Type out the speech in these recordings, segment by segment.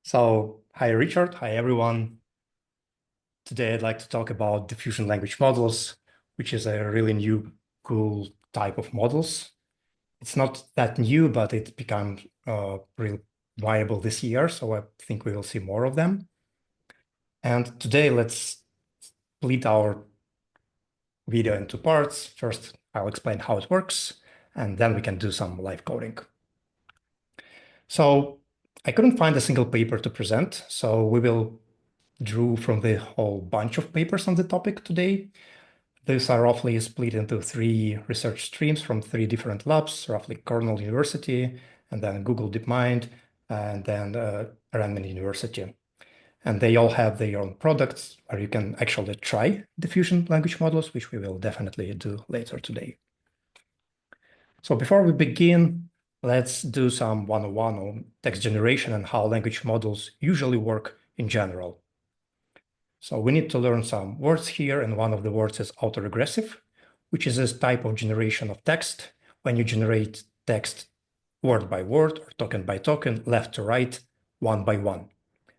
So, hi Richard, hi everyone. Today I'd like to talk about diffusion language models, which is a really new, cool type of models. It's not that new, but it became real viable this year, so I think we will see more of them. And today let's split our video into parts. First, I'll explain how it works, and then we can do some live coding. So I couldn't find a single paper to present, so we will drew from the whole bunch of papers on the topic today. These are roughly split into 3 research streams from 3 different labs, roughly Cornell University, and then Google DeepMind, and then Renmin University. And they all have their own products where you can actually try diffusion language models, which we will definitely do later today. So before we begin, let's do some 101 on text generation and how language models usually work in general. So we need to learn some words here, and one of the words is autoregressive, which is this type of generation of text when you generate text word by word or token by token, left to right, one by one.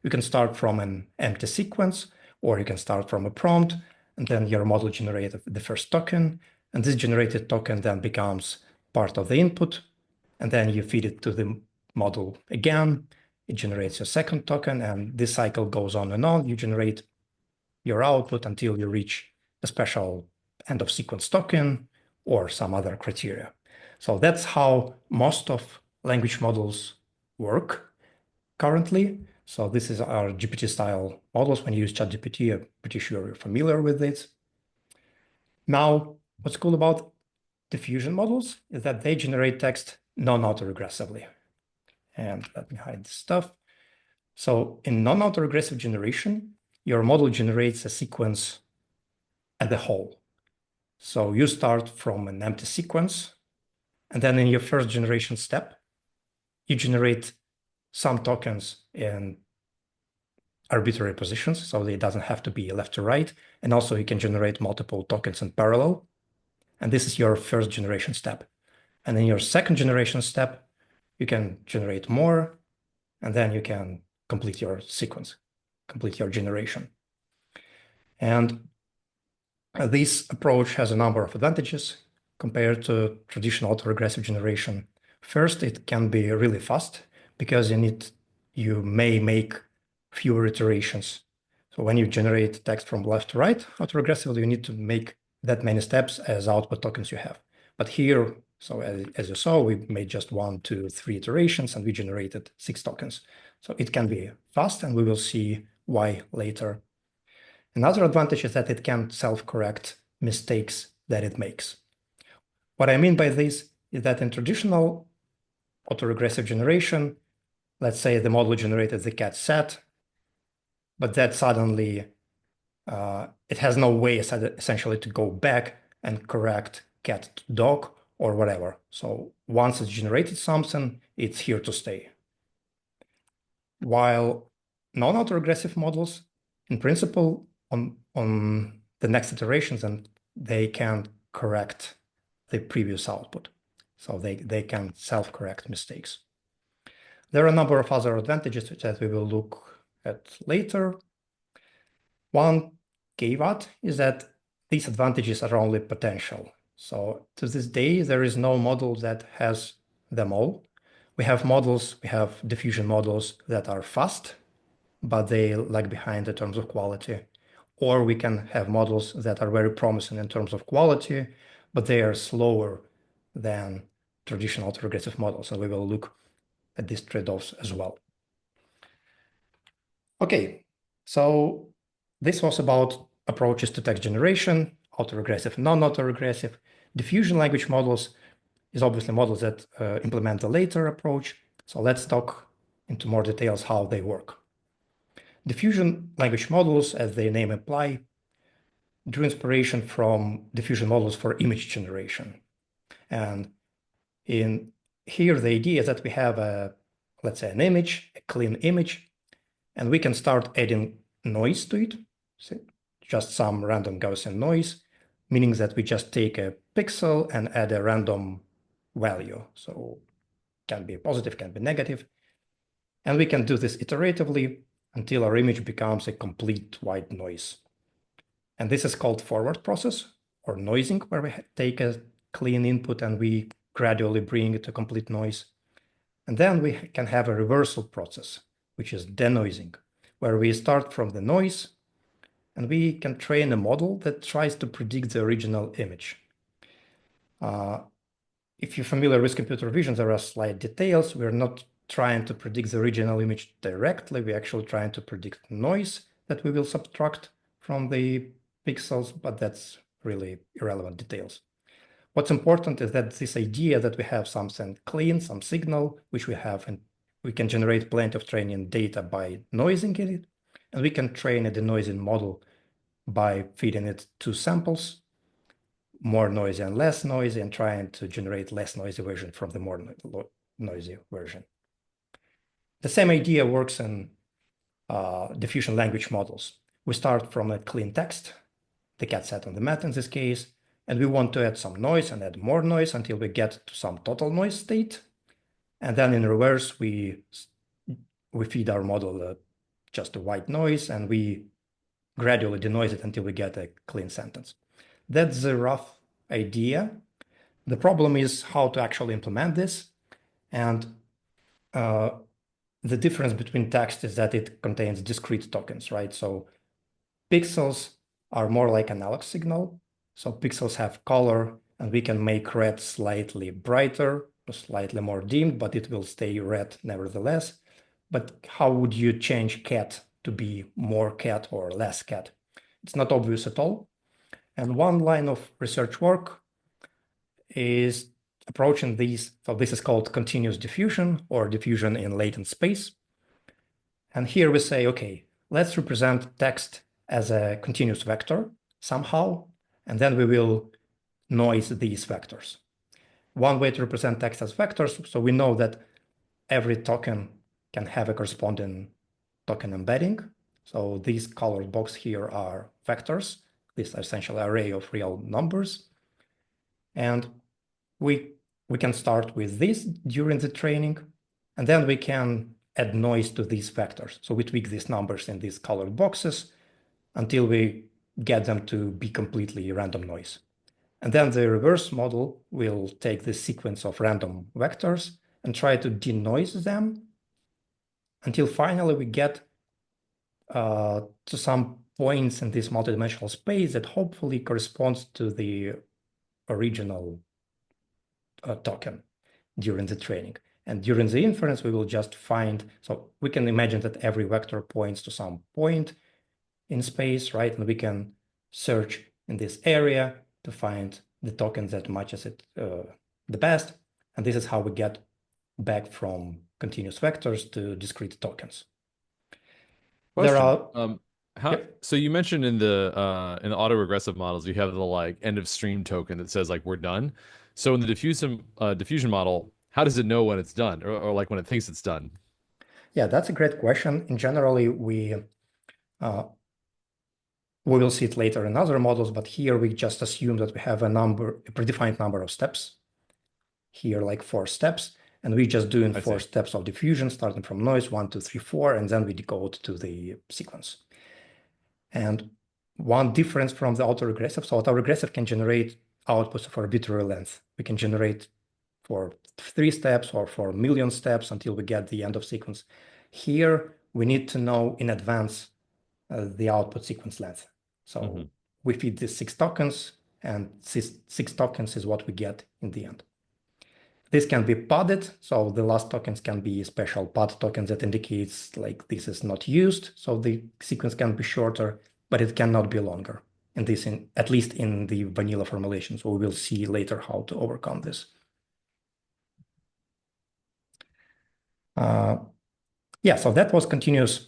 You can start from an empty sequence, or you can start from a prompt, and then your model generates the first token, and this generated token then becomes part of the input, and then you feed it to the model again, it generates a second token, and this cycle goes on and on. You generate your output until you reach a special end of sequence token or some other criteria. So that's how most of language models work currently. So this is our GPT style models. When you use ChatGPT, I'm pretty sure you're familiar with it. Now, what's cool about diffusion models is that they generate text non-autoregressively. And let me hide this stuff. So in non-autoregressive generation, your model generates a sequence as a whole. So you start from an empty sequence, and then in your first generation step, you generate some tokens in arbitrary positions, so it doesn't have to be left to right. And also you can generate multiple tokens in parallel. And this is your first generation step. And in your second generation step, you can generate more, and then you can complete your sequence, complete your generation. And this approach has a number of advantages compared to traditional autoregressive generation. First, it can be really fast because you may make fewer iterations. So when you generate text from left to right autoregressively, you need to make that many steps as output tokens you have. But here, so as you saw, we made just 1, 2, 3 iterations, and we generated 6 tokens. So it can be fast, and we will see why later. Another advantage is that it can self-correct mistakes that it makes. What I mean by this is that in traditional autoregressive generation, let's say the model generated the cat set, but that suddenly it has no way essentially to go back and correct cat to dog or whatever. So once it's generated something, it's here to stay. While non-autoregressive models, in principle, on the next iterations, and they can correct the previous output. So they can self-correct mistakes. There are a number of other advantages that we will look at later. One caveat is that these advantages are only potential. So to this day, there is no model that has them all. We have diffusion models that are fast, but they lag behind in terms of quality. Or we can have models that are very promising in terms of quality, but they are slower than traditional autoregressive models. And we will look at these trade-offs as well. Okay, so this was about approaches to text generation, autoregressive, non-autoregressive. Diffusion language models is obviously models that implement the later approach. So let's talk into more details how they work. Diffusion language models, as their name imply, drew inspiration from diffusion models for image generation. And in here, the idea is that we have let's say an image, a clean image, and we can start adding noise to it, so just some random Gaussian noise, meaning that we just take a pixel and add a random value. So can be positive, can be negative. And we can do this iteratively until our image becomes a complete white noise. And this is called forward process or noising, where we take a clean input and we gradually bring it to complete noise. And then we can have a reversal process, which is denoising, where we start from the noise and we can train a model that tries to predict the original image. If you're familiar with computer vision, there are slight details. We're not trying to predict the original image directly. We're actually trying to predict noise that we will subtract from the pixels, but that's really irrelevant details. What's important is that this idea that we have something clean, some signal, which we have, and we can generate plenty of training data by noising it, and we can train a denoising model by feeding it two samples, more noisy and less noisy, and trying to generate less noisy version from the more noisy version. The same idea works in diffusion language models. We start from a clean text, the cat sat on the mat in this case, and we want to add some noise and add more noise until we get to some total noise state. And then in reverse, we feed our model just a white noise, and we gradually denoise it until we get a clean sentence. That's the rough idea. The problem is how to actually implement this. And the difference between text is that it contains discrete tokens, right? So pixels are more like analog signal. So pixels have color, and we can make red slightly brighter or slightly more dimmed, but it will stay red nevertheless. But how would you change cat to be more cat or less cat? It's not obvious at all. And one line of research work is approaching these. So this is called continuous diffusion or diffusion in latent space. And here we say, okay, let's represent text as a continuous vector somehow, and then we will noise these vectors. One way to represent text as vectors, so we know that every token can have a corresponding token embedding. So these colored boxes here are vectors. This essential array of real numbers. And we can start with this during the training, and then we can add noise to these vectors. So we tweak these numbers in these colored boxes until we get them to be completely random noise. And then the reverse model will take this sequence of random vectors and try to denoise them until finally we get to some points in this multidimensional space that hopefully corresponds to the original token during the training. And during the inference, we will just find, so we can imagine that every vector points to some point in space, right? And we can search in this area to find the token that matches it the best. And this is how we get back from continuous vectors to discrete tokens. Question. There are So you mentioned in the autoregressive models you have the like end of stream token that says like we're done. So in the diffusion model, how does it know when it's done or like when it thinks it's done? Yeah, that's a great question. In generally, we will see it later in other models, but here we just assume that we have a predefined number of steps. Here, like 4 steps, and we just doing 4 steps of diffusion, starting from noise 1, 2, 3, 4, and then we decode to the sequence. And one difference from the autoregressive, so autoregressive can generate outputs for arbitrary length. We can generate for 3 steps or for a million steps until we get the end of sequence. Here, we need to know in advance the output sequence length. So we feed these 6 tokens, and 6 tokens is what we get in the end. This can be padded, so the last tokens can be special pad tokens that indicates like this is not used, so the sequence can be shorter, but it cannot be longer. And this, at least in the vanilla formulation, so we will see later how to overcome this. Yeah, so that was continuous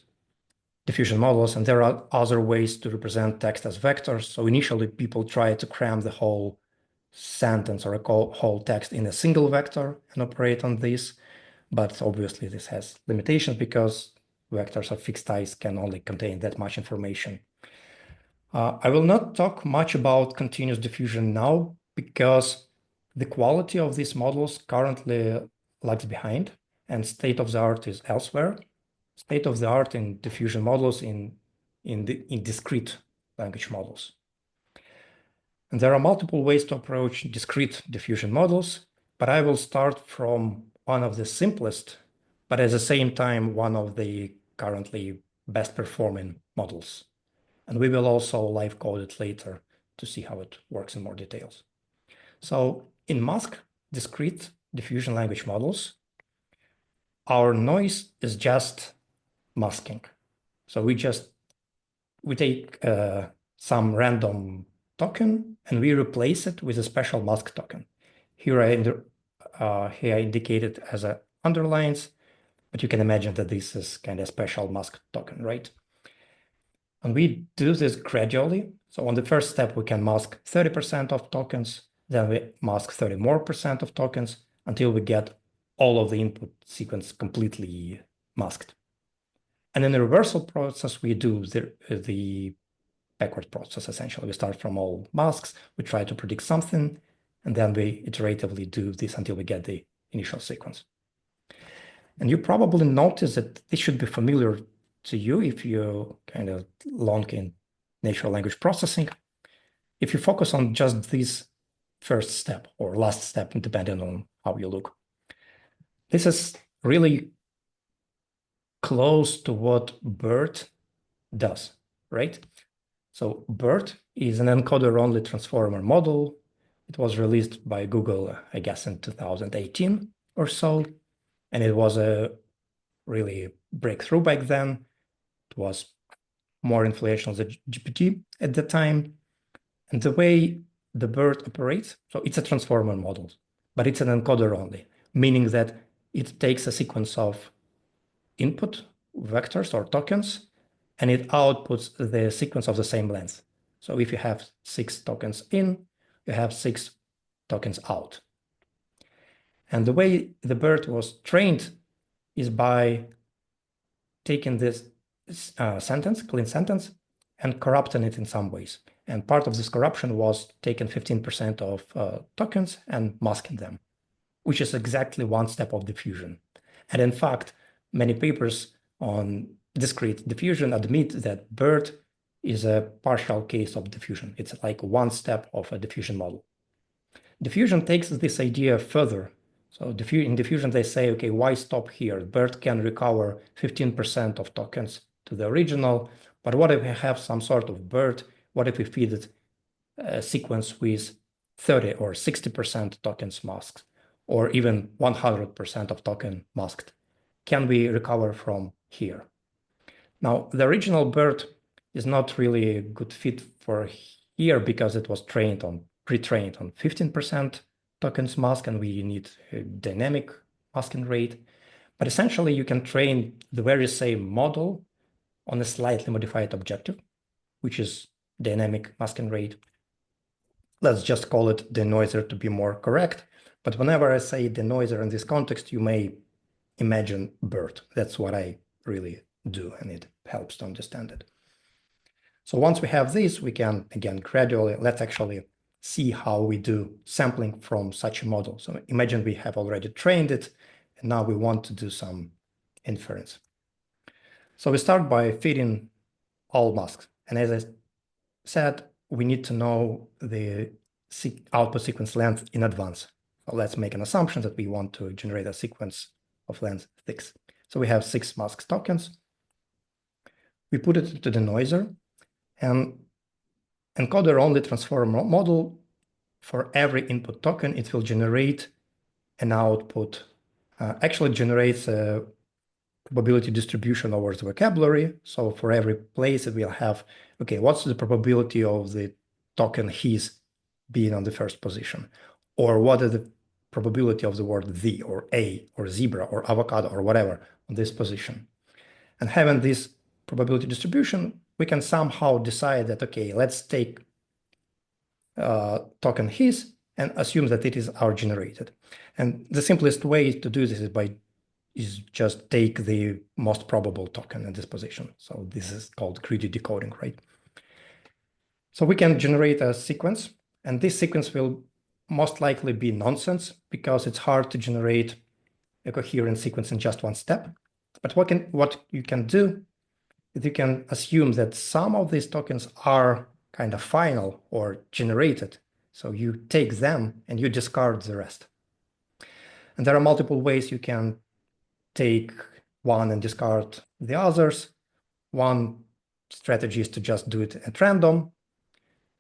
diffusion models, and there are other ways to represent text as vectors. So initially, people tried to cram the whole sentence or a whole text in a single vector and operate on this. But obviously this has limitations because vectors of fixed size can only contain that much information. I will not talk much about continuous diffusion now because the quality of these models currently lags behind. and state of the art is elsewhere. State of the art in diffusion models in discrete language models. And there are multiple ways to approach discrete diffusion models, but I will start from one of the simplest, but at the same time, one of the currently best performing models. And we will also live code it later to see how it works in more details. So in mask discrete diffusion language models, our noise is just masking. So we take some random token and we replace it with a special mask token. Here I indicated as a underlines, but you can imagine that this is kind of a special mask token, right? And we do this gradually. So on the first step, we can mask 30% of tokens, then we mask 30% more of tokens until we get all of the input sequence completely masked. And in the reversal process, we do the backward process, essentially. We start from all masks, we try to predict something, and then we iteratively do this until we get the initial sequence. And you probably notice that this should be familiar to you if you kind of long in natural language processing. If you focus on just this first step or last step, depending on how you look, this is really close to what BERT does, right? So BERT is an encoder-only transformer model. It was released by Google, I guess, in 2018 or so. And it was a really breakthrough back then. It was more influential than GPT at the time. And the way the BERT operates, so it's a transformer model, but it's an encoder only, meaning that it takes a sequence of input vectors or tokens, and it outputs the sequence of the same length. So if you have 6 tokens in, you have 6 tokens out. And the way the BERT was trained is by taking this clean sentence, and corrupting it in some ways. And part of this corruption was taking 15% of tokens and masking them, which is exactly one step of diffusion. And in fact, many papers on discrete diffusion admit that BERT is a partial case of diffusion. It's like one step of a diffusion model. Diffusion takes this idea further. So in diffusion, they say, okay, why stop here? BERT can recover 15% of tokens to the original, but what if we have some sort of BERT? What if we feed it a sequence with 30 or 60% tokens masked, or even 100% of token masked? Can we recover from here? Now, the original BERT is not really a good fit for here because it was pre-trained on 15% tokens mask, and we need a dynamic masking rate. But essentially, you can train the very same model on a slightly modified objective, which is dynamic masking rate. Let's just call it denoiser to be more correct. But whenever I say denoiser in this context, you may imagine BERT. That's what I really do, and it helps to understand it. So once we have this, we can, again, gradually, let's actually see how we do sampling from such a model. So imagine we have already trained it, and now we want to do some inference. So we start by feeding all masks. And as I said, we need to know the output sequence length in advance. So let's make an assumption that we want to generate a sequence of length 6. So we have 6 mask tokens. We put it to the denoiser, and encoder-only transformer model, for every input token, it will generate an output, actually generates a probability distribution over the vocabulary. So for every place it will have, okay, what's the probability of the token his being on the first position? Or what is the probability of the word the or a or zebra or avocado or whatever on this position? And having this probability distribution, we can somehow decide that, okay, let's take token his and assume that it is our generated. And the simplest way to do this is just take the most probable token in this position. So this is called greedy decoding, right? So we can generate a sequence, and this sequence will most likely be nonsense because it's hard to generate a coherent sequence in just one step. But what you can do is you can assume that some of these tokens are kind of final or generated. So you take them and you discard the rest. And there are multiple ways you can take one and discard the others. One strategy is to just do it at random.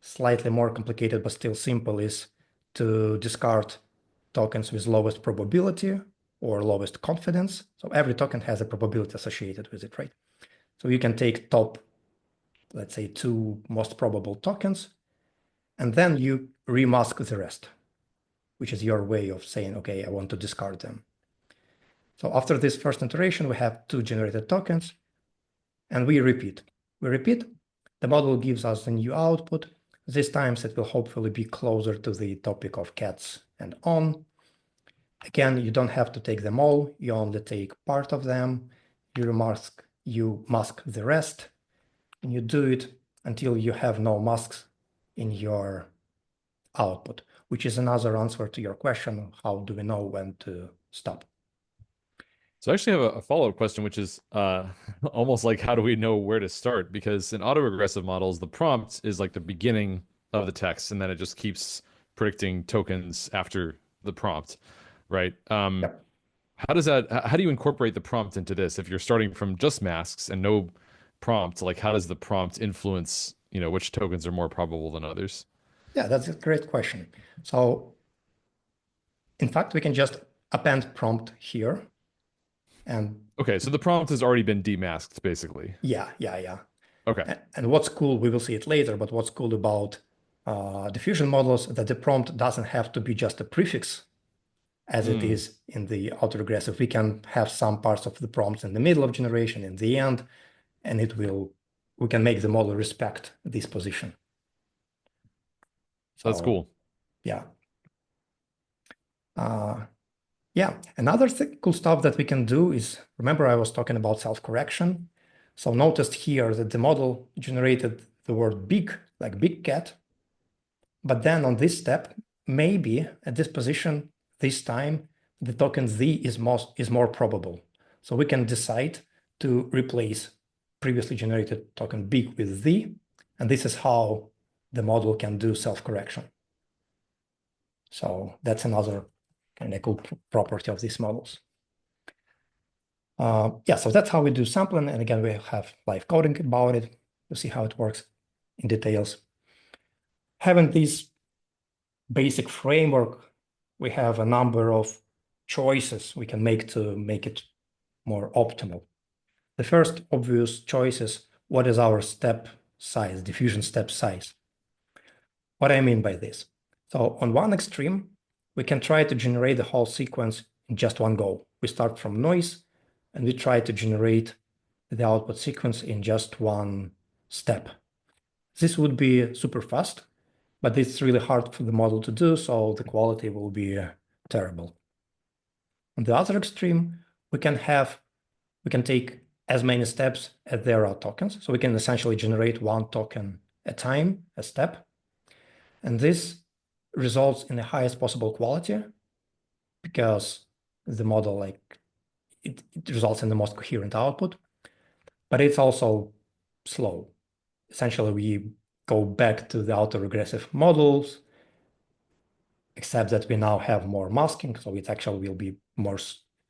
Slightly more complicated, but still simple, is to discard tokens with lowest probability or lowest confidence. So every token has a probability associated with it, right? So you can take top, let's say, 2 most probable tokens, and then you remask the rest, which is your way of saying, okay, I want to discard them. So after this first iteration, we have 2 generated tokens, and we repeat. The model gives us a new output. This time it will hopefully be closer to the topic of cats and on. Again, you don't have to take them all. You only take part of them. You mask the rest, and you do it until you have no masks in your output, which is another answer to your question, how do we know when to stop? So I actually have a follow-up question, which is almost like, how do we know where to start? Because in autoregressive models, the prompt is like the beginning of the text, and then it just keeps predicting tokens after the prompt, right? Yep. How do you incorporate the prompt into this? If you're starting from just masks and no prompt, like how does the prompt influence, which tokens are more probable than others? Yeah, that's a great question. So in fact, we can just append prompt here. And okay, so the prompt has already been demasked, basically. yeah. Okay. And what's cool, we will see it later, but what's cool about diffusion models that the prompt doesn't have to be just a prefix as it is in the autoregressive. We can have some parts of the prompts in the middle of generation, in the end, and we can make the model respect this position. That's So, cool. yeah. Yeah, another cool stuff that we can do is, remember I was talking about self-correction. So noticed here that the model generated the word big, like big cat. But then on this step, maybe at this position, this time, the token Z is more probable. So we can decide to replace previously generated token big with Z. And this is how the model can do self-correction. So that's another kind of cool property of these models. Yeah, so that's how we do sampling. And again, we have live coding about it to see how it works in details. Having this basic framework, we have a number of choices we can make to make it more optimal. The first obvious choice is, what is our step size, diffusion step size? What do I mean by this? So on one extreme, we can try to generate the whole sequence in just one go. We start from noise, and we try to generate the output sequence in just one step. This would be super fast, but it's really hard for the model to do, so the quality will be terrible. On the other extreme, we can take as many steps as there are tokens. So we can essentially generate one token at a time, a step. And this results in the highest possible quality because the model, it results in the most coherent output, but it's also slow. Essentially, we go back to the autoregressive models, except that we now have more masking, so it actually will be more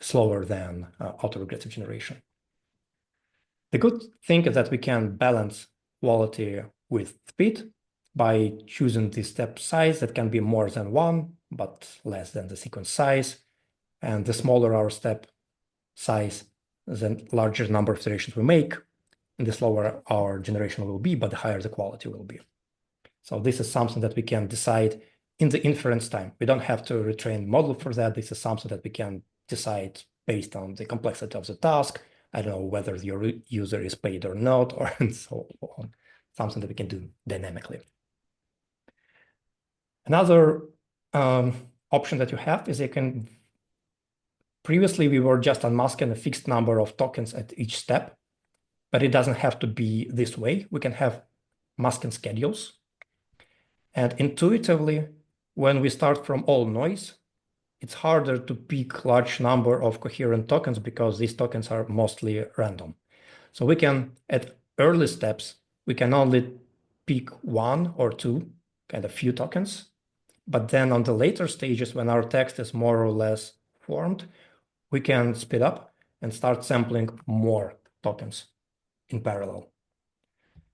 slower than autoregressive generation. The good thing is that we can balance quality with speed by choosing the step size that can be more than one, but less than the sequence size. And the smaller our step size, the larger number of iterations we make, and the slower our generation will be, but the higher the quality will be. So this is something that we can decide in the inference time. We don't have to retrain the model for that. This is something that we can decide based on the complexity of the task. I don't know whether your user is paid or not, or and so on. Something that we can do dynamically. Another option that you have is previously we were just unmasking a fixed number of tokens at each step, but it doesn't have to be this way. We can have masking schedules. And intuitively, when we start from all noise, it's harder to pick large number of coherent tokens because these tokens are mostly random. So we can, at early steps, we can only pick one or two, kind of few tokens. But then on the later stages, when our text is more or less formed, we can speed up and start sampling more tokens in parallel.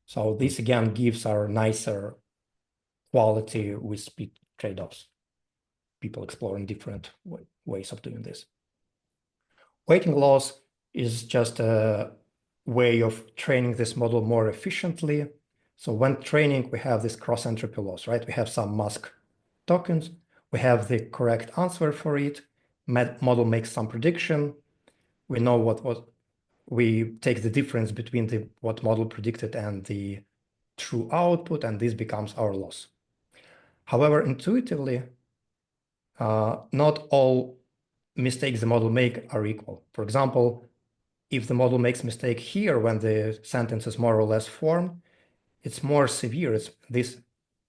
So this again gives our nicer quality with speed trade-offs. People exploring different ways of doing this. Weighting loss is just a way of training this model more efficiently. So when training, we have this cross-entropy loss, right? We have some mask tokens. We have the correct answer for it. Model makes some prediction. We know we take the difference between what model predicted and the true output, and this becomes our loss. However, intuitively, not all mistakes the model make are equal. For example, if the model makes mistake here when the sentence is more or less formed, it's more severe. This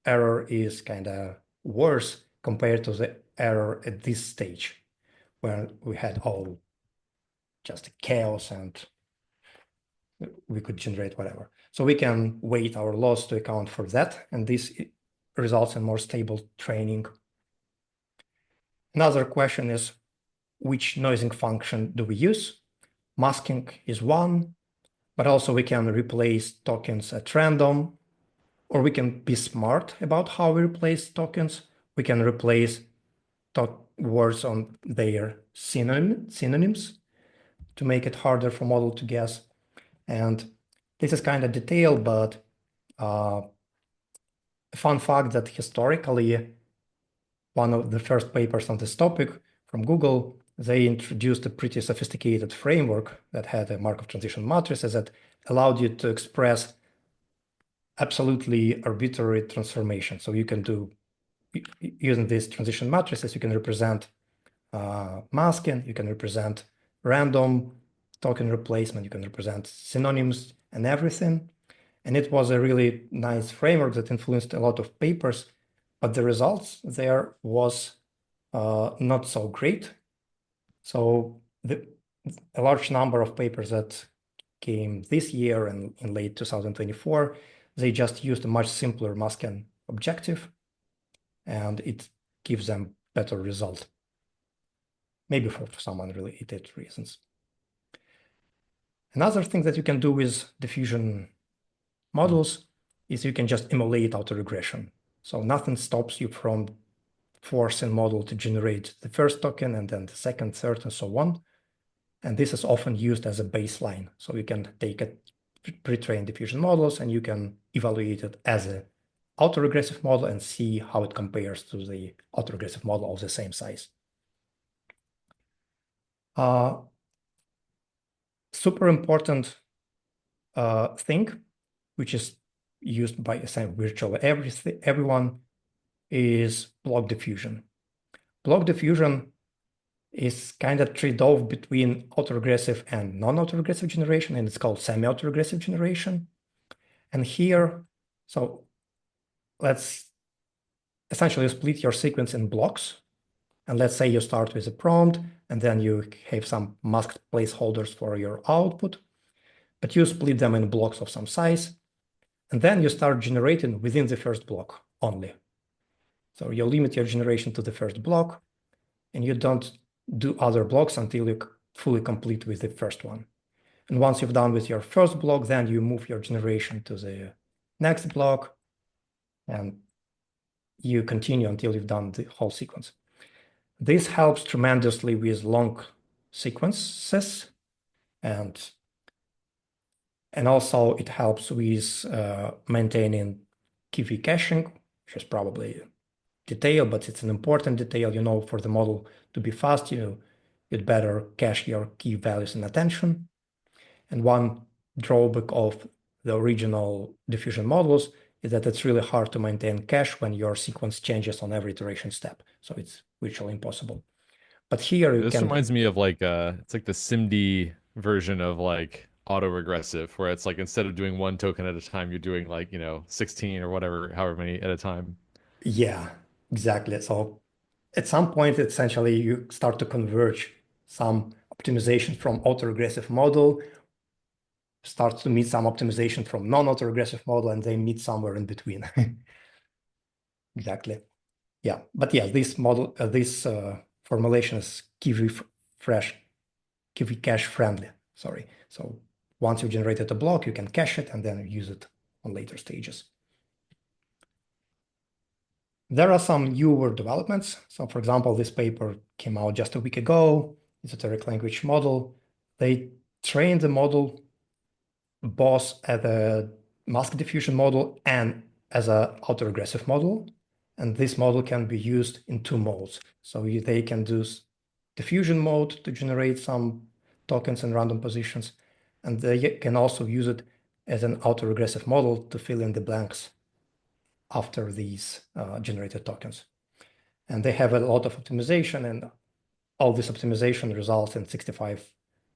error is kind of worse compared to the error at this stage, where we had all just chaos and we could generate whatever. So we can weight our loss to account for that, and this results in more stable training. Another question is, which noising function do we use? Masking is one, but also we can replace tokens at random, or we can be smart about how we replace tokens. We can replace words on their synonyms to make it harder for model to guess. And this is kind of detailed, but a fun fact that historically, one of the first papers on this topic from Google, they introduced a pretty sophisticated framework that had a Markov transition matrices that allowed you to express absolutely arbitrary transformation. So you can do, using these transition matrices, you can represent masking, you can represent random token replacement, you can represent synonyms and everything. And it was a really nice framework that influenced a lot of papers, but the results there was not so great. So a large number of papers that came this year and in late 2024, they just used a much simpler masking objective, and it gives them better result, maybe for some unrelated reasons. Another thing that you can do with diffusion models is you can just emulate autoregression. So nothing stops you from forcing model to generate the first token and then the second, third, and so on. And this is often used as a baseline. So you can take a pre-trained diffusion models and you can evaluate it as an autoregressive model and see how it compares to the autoregressive model of the same size. Super important thing, which is used by virtually everyone, is block diffusion. Block diffusion is kind of trade-off between autoregressive and non-autoregressive generation, and it's called semi-autoregressive generation. And here, so let's essentially split your sequence in blocks. And let's say you start with a prompt, and then you have some masked placeholders for your output, but you split them in blocks of some size, and then you start generating within the first block only. So you limit your generation to the first block, and you don't do other blocks until you fully complete with the first one. And once you've done with your first block, then you move your generation to the next block, and you continue until you've done the whole sequence. This helps tremendously with long sequences, and also it helps with maintaining key caching, which is probably detail, but it's an important detail. You know, for the model to be fast, you'd better cache your key values in attention. And one drawback of the original diffusion models is that it's really hard to maintain cache when your sequence changes on every iteration step. So it's virtually impossible. But here you This can, reminds me of like it's like the SIMD version of like autoregressive, where it's like instead of doing one token at a time, you're doing like, 16 or whatever, however many at a time. yeah, exactly. So at some point, essentially, you start to converge some optimization from autoregressive model, starts to meet some optimization from non-autoregressive model, and they meet somewhere in between. Exactly. Yeah, but yeah, this model, this formulation is Kiwi cache friendly. Sorry. So once you generated a block, you can cache it and then use it on later stages. There are some newer developments. So for example, this paper came out just a week ago. Esoteric language model. They trained the model both as a mask diffusion model and as an autoregressive model. And this model can be used in two modes. So they can do diffusion mode to generate some tokens in random positions. And they can also use it as an autoregressive model to fill in the blanks after these generated tokens. And they have a lot of optimization, and all this optimization results in 65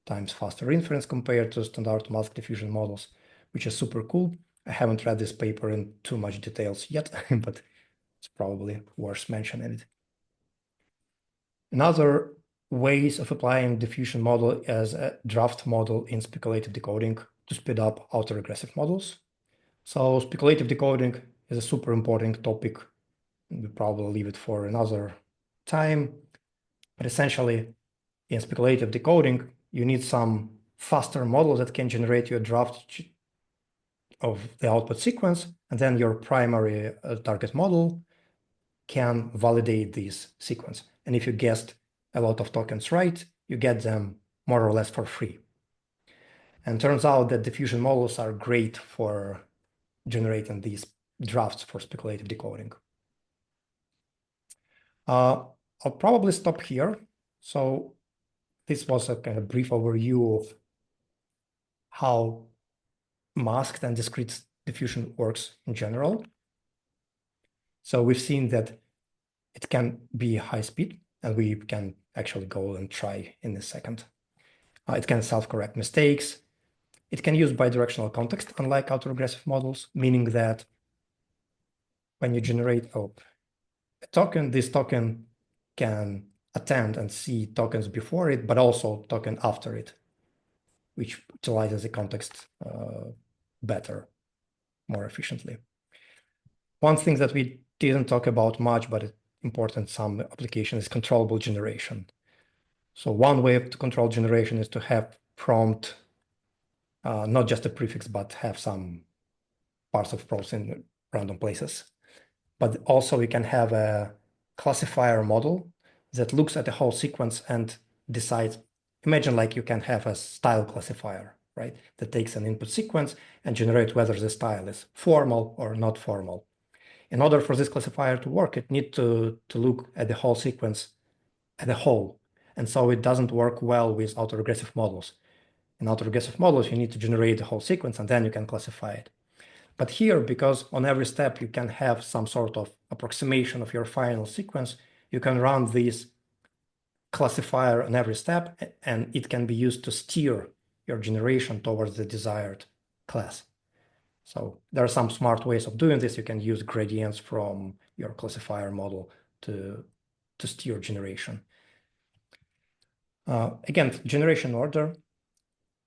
times faster inference compared to standard mask diffusion models, which is super cool. I haven't read this paper in too much details yet, but it's probably worth mentioning it. Another ways of applying diffusion model as a draft model in speculative decoding to speed up autoregressive models. So speculative decoding is a super important topic. We'll probably leave it for another time. But essentially, in speculative decoding, you need some faster model that can generate you a draft of the output sequence, and then your primary target model can validate this sequence. And if you guessed a lot of tokens right, you get them more or less for free. And turns out that diffusion models are great for generating these drafts for speculative decoding. I'll probably stop here. So this was a kind of brief overview of how masked and discrete diffusion works in general. So we've seen that it can be high speed, and we can actually go and try in a second. It can self-correct mistakes. It can use bidirectional context, unlike autoregressive models, meaning that when you generate a token, this token can attend and see tokens before it, but also token after it, which utilizes the context better, more efficiently. One thing that we didn't talk about much, but it's important in some application, is controllable generation. So one way to control generation is to have prompt, not just a prefix, but have some parts of prompts in random places. But also we can have a classifier model that looks at the whole sequence and decides. Imagine like you can have a style classifier, right? That takes an input sequence and generates whether the style is formal or not formal. In order for this classifier to work, it needs to look at the whole sequence as a whole. And so it doesn't work well with autoregressive models. In autoregressive models, you need to generate the whole sequence and then you can classify it. But here, because on every step you can have some sort of approximation of your final sequence, you can run this classifier on every step, and it can be used to steer your generation towards the desired class. So there are some smart ways of doing this. You can use gradients from your classifier model to steer generation. Again, generation order,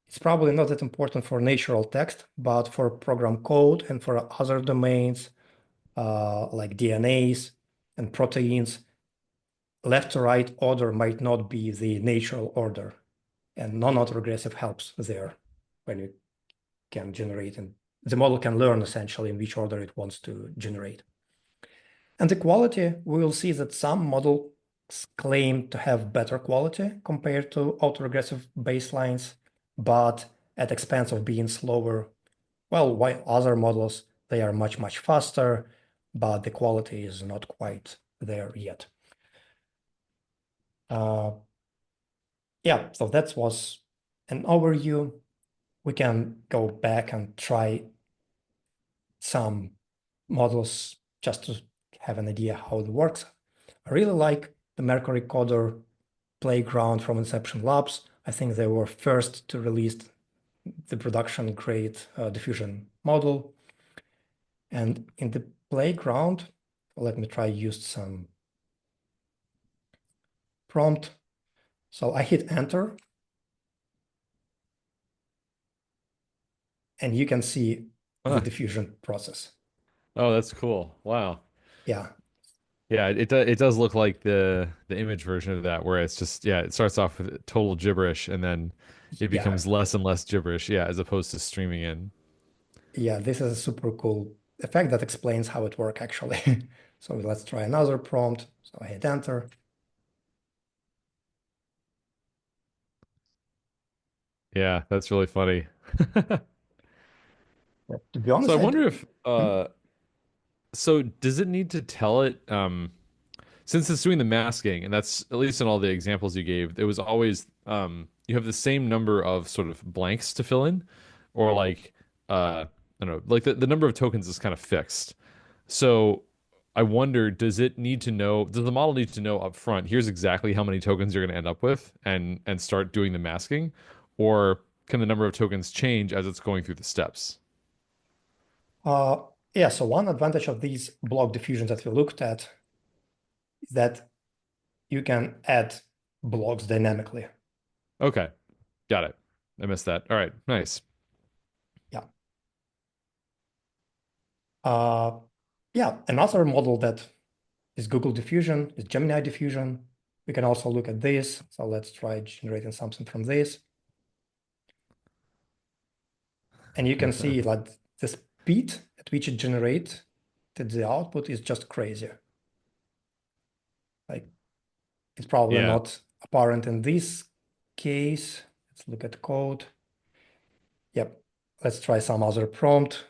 it's probably not that important for natural text, but for program code and for other domains like DNAs and proteins, left to right order might not be the natural order. And non-autoregressive helps there when you can generate, and the model can learn essentially in which order it wants to generate. And the quality, we will see that some models claim to have better quality compared to autoregressive baselines, but at expense of being slower. Well, while other models, they are much, much faster, but the quality is not quite there yet. Yeah, so that was an overview. We can go back and try some models just to have an idea how it works. I really like the Mercury Coder playground from Inception Labs. I think they were first to release the production grade diffusion model. And in the playground, let me try use some prompt. So I hit enter, and you can see the Huh. diffusion process. Oh, that's cool. Wow. Yeah, Yeah, it does look like the image version of that where it's just yeah, it starts off with total gibberish and then it yeah, becomes less and less gibberish, yeah, as opposed to streaming in. yeah. This is a super cool effect that explains how it works actually. So let's try another prompt. So I hit enter. Yeah, that's really funny. Yeah, to be So I honest, wonder if hmm? so does it need to tell it since it's doing the masking, and that's at least in all the examples you gave, it was always you have the same number of sort of blanks to fill in, or like I don't know, like the number of tokens is kind of fixed. So I wonder, does it need to know, does the model need to know up front, here's exactly how many tokens you're going to end up with and start doing the masking? Or can the number of tokens change as it's going through the steps? Uh, yeah, so one advantage of these block diffusions that we looked at is that you can add blocks dynamically. Okay, got it. I missed that. All right, nice. Yeah. Uh, yeah, another model that is Google Diffusion is Gemini Diffusion. We can also look at this. So let's try generating something from this. And you can see like the speed at which it generates the output is just crazy. Like it's probably Yeah. not apparent in this case. Let's look at code. Yep. Let's try some other prompt.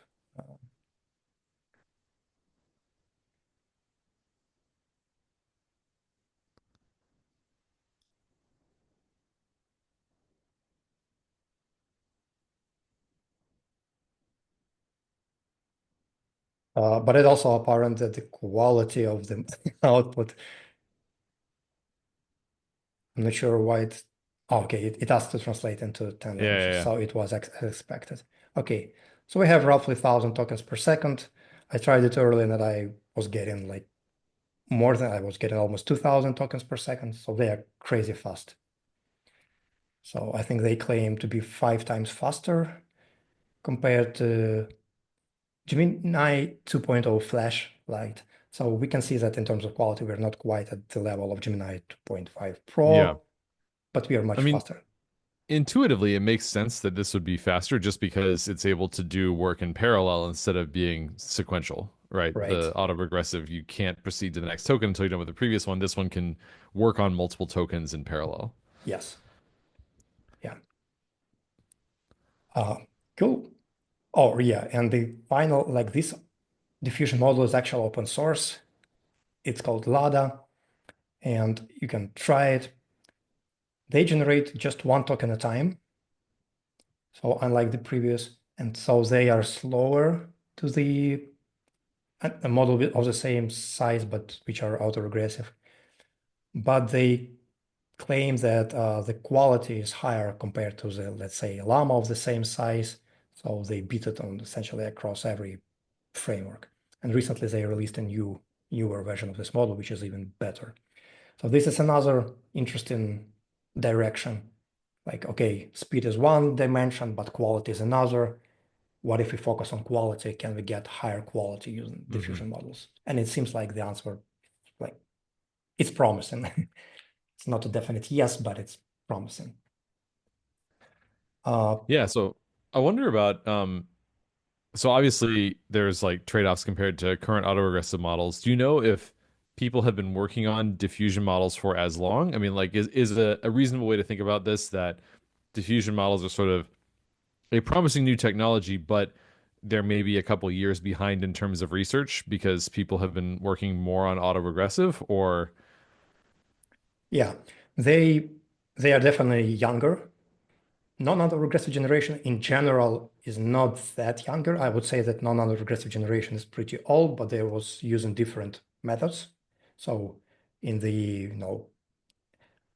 But it's also apparent that the quality of the output, I'm not sure why it, oh, okay, it has to translate into 10 Yeah, yeah, languages, yeah. so it was ex expected. Okay, so we have roughly 1,000 tokens per second. I tried it earlier and I was getting like more than I was getting almost 2,000 tokens per second, so they are crazy fast. So I think they claim to be 5 times faster compared to Gemini 2.0 Flash Lite. So we can see that in terms of quality, we're not quite at the level of Gemini 2.5 Yeah. Pro, but we are I much mean, faster. intuitively, it makes sense that this would be faster just because it's able to do work in parallel instead of being sequential, right? Right. The autoregressive, you can't proceed to the next token until you're done with the previous one. This one can work on multiple tokens in parallel. Yes. Yeah. Uh, cool. Oh, yeah. And the final, like this diffusion model is actually open source. It's called LLaDA, and you can try it. They generate just one token at a time. So unlike the previous, and so they are slower to the a model of the same size, but which are autoregressive. But they claim that the quality is higher compared to the, let's say, llama of the same size. So they beat it on essentially across every framework. And recently they released a newer version of this model, which is even better. So this is another interesting direction. Like, okay, speed is one dimension, but quality is another. What if we focus on quality? Can we get higher quality using Hmm. diffusion models? And it seems like the answer, like, it's promising. It's not a definite yes, but it's promising. Uh, Yeah, so I wonder about so obviously there's like trade-offs compared to current autoregressive models. Do you know if people have been working on diffusion models for as long? I mean, like is a reasonable way to think about this that diffusion models are sort of a promising new technology, but there may be a couple years behind in terms of research because people have been working more on autoregressive or yeah, they they are definitely younger. Non-autoregressive generation in general is not that younger. I would say that non-autoregressive generation is pretty old, but they was using different methods. So in the,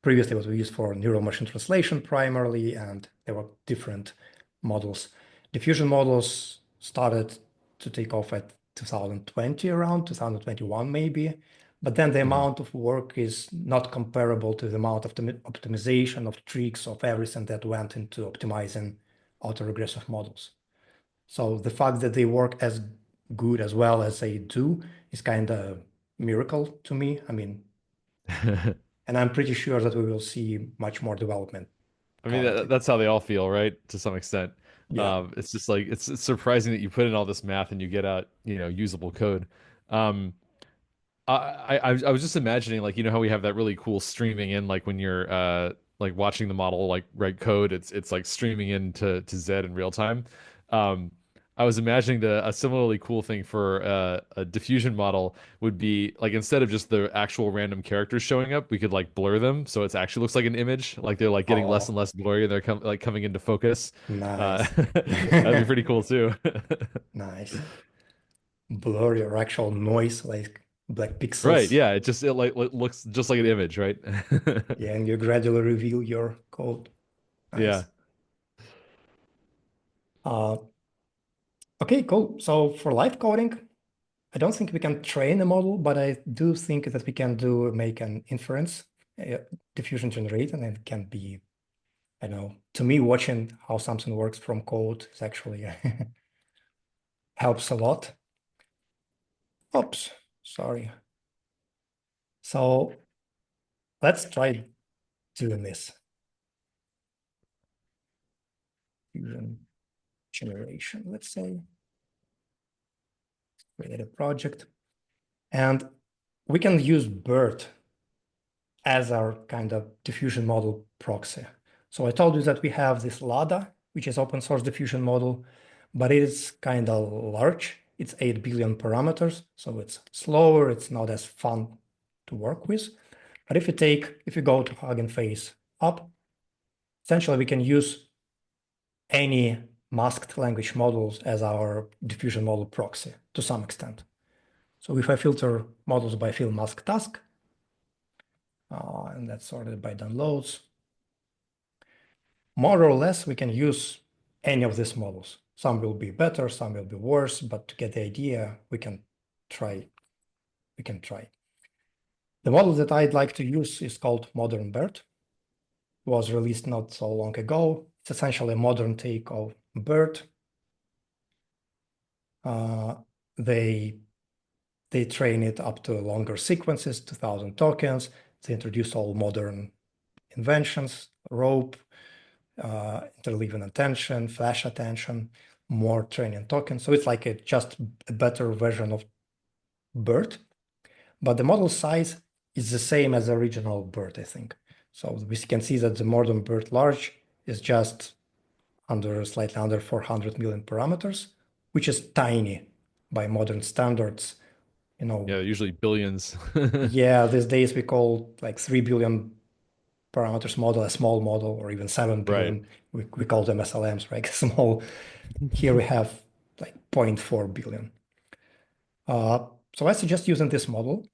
previously it was used for neural machine translation primarily, and there were different models. Diffusion models started to take off at 2020, around 2021 maybe, but then the Mhm. amount of work is not comparable to the amount of optimization, of tricks, of everything that went into optimizing autoregressive models. So the fact that they work as good as well as they do is kind of miracle to me. I mean, and I'm pretty sure that we will see much more development I mean, currently. that's how they all feel, right? To some extent. Yeah. It's just like it's surprising that you put in all this math and you get out, usable code. Um, I was just imagining, like, how we have that really cool streaming in, like when you're like watching the model like write code, it's like streaming in to Z in real time. Um, I was imagining a similarly cool thing for a diffusion model would be like, instead of just the actual random characters showing up, we could like blur them so it actually looks like an image, like they're like getting less Oh, and less blurry and they're coming into focus. nice. That'd be pretty cool too. Nice. Blur your actual noise, like black Right, pixels. yeah, it like looks just like an image, right? Yeah, and you gradually reveal your code. Yeah. Nice. Uh, okay, cool. So for live coding, I don't think we can train a model, but I do think that we can make an inference, uh, diffusion generate, and it can be, I don't know, to me, watching how something works from code is actually helps a lot. Oops, sorry. So let's try doing this. Diffusion generation, let's say, create a project. And we can use BERT as our kind of diffusion model proxy. So I told you that we have this LLaDA, which is open source diffusion model, but it is kind of large. It's 8 billion parameters, so it's slower, it's not as fun to work with. But if you go to Hugging Face up, essentially we can use any masked language models as our diffusion model proxy to some extent. So if I filter models by field mask task, and that's sorted by downloads, more or less we can use any of these models. Some will be better, some will be worse, but to get the idea, we can try. The model that I'd like to use is called Modern BERT. It was released not so long ago. It's essentially a modern take of BERT. They train it up to longer sequences, 2000 tokens. They introduce all modern inventions, rope, interleaving attention, flash attention, more training tokens. So it's like just a better version of BERT, but the model size is the same as the original BERT, I think. So we can see that the modern BERT large is just slightly under 400 million parameters, which is tiny by modern standards. Yeah, usually billions. Yeah, these days we call like 3 billion parameters model a small model, or even 7 Right. billion. We call them SLMs, right? Small. Here we have like 0.4 billion. So I suggest using this model.